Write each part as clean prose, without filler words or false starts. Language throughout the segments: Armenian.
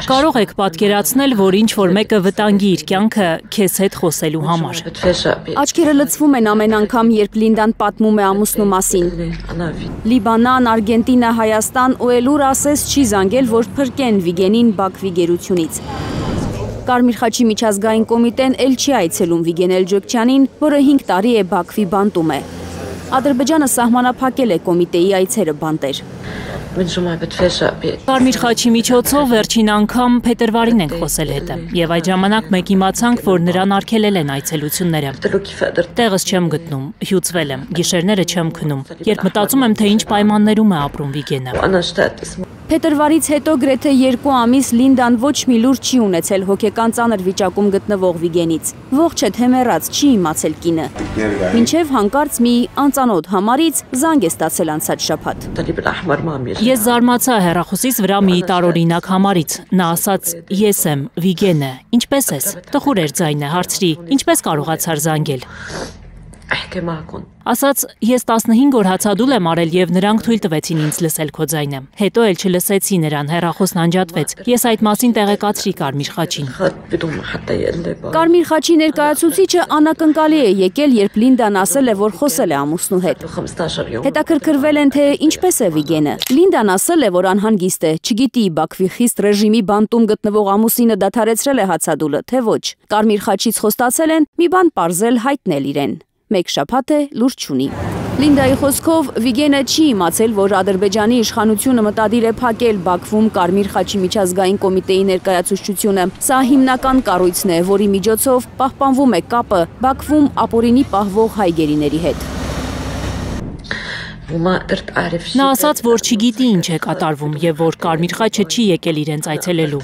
Կարող եք պատկերացնել, որ ինչ-որ մեկը վտանգի իր կյանքը քեզ հետ խոսելու համար։ Աչքերը լցվում են ամեն անգամ, երբ Լինդան պատմում է ամուսնու մասին։ Լիբանան, Արգենտինա, Հայաստան ու էլ ուր ասես չի զանգել, որ փրկեն Վիգենին Բաքվի գերությունից։ Կարմիր խաչի միջազգային կոմիտեն էլ չի այցելում Վիգեն Էլջոկչյանին, որը 5 տարի է Բաքվի բանտում է։ Ադրբեջանը սահմանափակել է կոմիտեի այցերը բանտեր։ Կարմիր խաչի միջոցով վերջին անգամ փետրվարին ենք խոսել հետը, եւ այդ ժամանակ մեկ իմացանք, որ նրան արգելել են այցելությունները։ Տեղս չեմ գտնում, հյուծվել եմ, գիշերները չեմ քնում, երբ մտածում եմ, թե ինչ պայմաններում է ապրում Վիգենը։ Փետրվարից հետո գրեթե 2 ամիս Լինդան ոչ մի լուր չի ունեցել հոգեկան ծանր վիճակում գտնվող Վիգենից։ Ողջ է թե մեռած, չի իմացել կինը։ Մինչև հանկարծ մի անծանոթ համարից զանգ է ստացել անցած շաբաթ։ Ես զարմացա հեռախոսից վրա մի տարօրինակ համարից։ Նա ասաց. «Ես եմ Վիգենը, ինչպես ես»։ Տխուր էր ձայնը, հարցրի. «Ինչպես կարողացար զանգել»։ Ասաց, ես 15 օր հացադուլ եմ արել եւ նրանք թույլ տվեցին ինձ լսել քո ձայնը։ Հետո էլ չլսեցի նրան, հեռախոսն անջատվեց։ Ես այդ մասին տեղեկացրի Կարմիր խաչին։ Կարմիր խաչի ներկայացուցիչը անակնկալի է եկել, երբ Լինդան ասել է, որ խոսել է ամուսնու հետ։ Հետաքրքրվել են, թե ինչպես է Վիգենը։ Լինդան ասել է, որ անհանգիստ է, չգիտի Բաքվի խիստ ռեժիմի բանտում գտնվող ամուսինը դադարեցրել է հացադուլը, թե ոչ։ Կարմիր խաչից խոստացել են մի բան պարզել, հայտնել իրեն։ Մեկ շաբաթ է լուր չունի։ Լինդայի խոսքով Վիգենը չի իմացել, որ Ադրբեջանի իշխանությունը մտադիր է փակել Բաքվում Կարմիր խաչի միջազգային կոմիտեի ներկայացուցչությունը։ Սա հիմնական կառույցն է, որի միջոցով պահպանվում է կապը Բաքվում ապօրինի պահվող հայ գերիների հետ։ Նա ասաց, որ չգիտի ինչ է կատարվում եւ որ Կարմիր խաչը չի եկել իրենց այցելելու։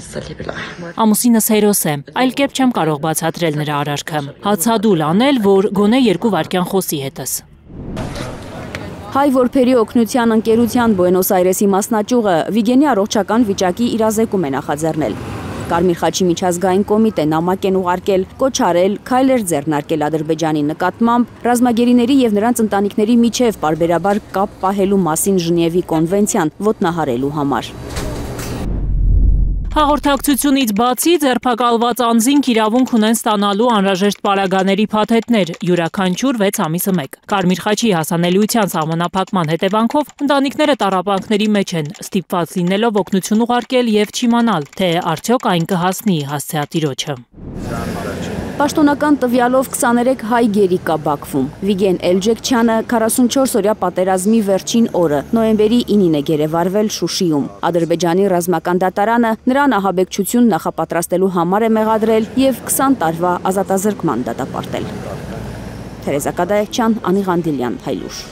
Ամուսինս հերոս է, այլ կերպ չեմ կարող բացատրել նրա արարքը։ Հացադուլ անել, որ գոնե 2 վայրկյան խոսի հետս։ Հայ որբերի օգնության ընկերության Բուենոս Այրեսի մասնաճյուղը Վիգենի առողջական վիճակի իրազեկում է նախաձեռնել։ Կարմիր խաչի միջազգային կոմիտեն նամակ են ուղարկել, կոչ արել, քայլեր ձեռնարկել Ադրբեջանի նկատմամբ ռազմագերիների եւ նրանց ընտանիքների միջև պարբերաբար կապ պահելու մասին Ժնևի կոնվենցիան ոտնահարելու համար։ Հաղորդակցությունից բացի ձերբակալված անձինք իրավունք ունեն ստանալու անհրաժեշտ պարագաների փաթեթներ, յուրաքանչյուր 6 ամիսը մեկ։ Կարմիր խաչի հասանելիության սահմանափակման հետևանքով ընտանիքները տառապանքների մեջ են, ստիպված լինելով օգնություն ուղարկել եւ չիմանալ, թե արդյոք այն կհասնի հասցեատիրոջը։ Պաշտոնական տվյալով 23 հայ գերի կա Բաքվում։ Վիգեն Էլջոկչյանը 44-օրյա պատերազմի վերջին օրը նոյեմբերի 9-ին է գերեվարվել Շուշիում։ Ադրբեջանի ռազմական դատարանը նրան ահաբեկչություն նախապատրաստելու համար է մեղադրել եւ 20 տարվա ազատազրկման դատապարտել։ Թերեզա Կադայեվչյան, Անի Ղանդիլյան, Հայլուշ։